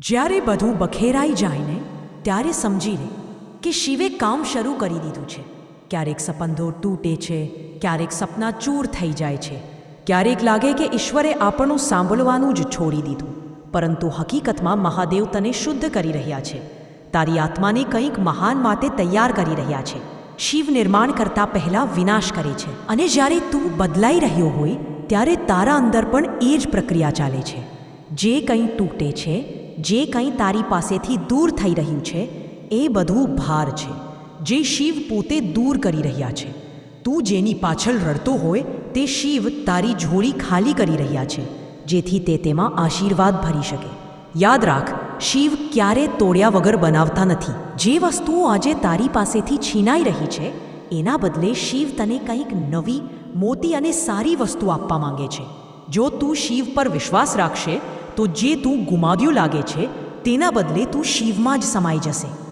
જ્યારે બધું બખેરાઈ જાય ને ત્યારે સમજી લે કે શિવે કામ શરૂ કરી દીધું છે. ક્યારેક સપંદો તૂટે છે, ક્યારેક સપના ચૂર થઈ જાય છે, ક્યારેક લાગે કે ઈશ્વરે આપણું સાંભળવાનું જ છોડી દીધું. પરંતુ હકીકતમાં મહાદેવ તને શુદ્ધ કરી રહ્યા છે, તારી આત્માને કંઈક મહાન માટે તૈયાર કરી રહ્યા છે. શિવ નિર્માણ કરતાં પહેલાં વિનાશ કરે છે, અને જ્યારે તું બદલાઈ રહ્યો હોય ત્યારે તારા અંદર પણ એ જ પ્રક્રિયા ચાલે છે. જે કંઈ તૂટે છે, જે કંઈ તારી પાસેથી દૂર થઈ રહ્યું છે, એ બધું ભાર છે જે શિવ પોતે દૂર કરી રહ્યા છે. તું જેની પાછળ રડતો હોય તે શિવ તારી ઝોળી ખાલી કરી રહ્યા છે, જેથી તે તેમાં આશીર્વાદ ભરી શકે. યાદ રાખ, શિવ ક્યારે તોડ્યા વગર બનાવતા નથી. જે વસ્તુઓ આજે તારી પાસેથી છીનાઈ રહી છે એના બદલે શિવ તને કંઈક નવી, મોટી અને સારી વસ્તુ આપવા માંગે છે. જો તું શિવ પર વિશ્વાસ રાખશે તો જે તું ગુમાવ્યું લાગે છે તેના બદલે તું શિવમાં જ સમાઈ જશે.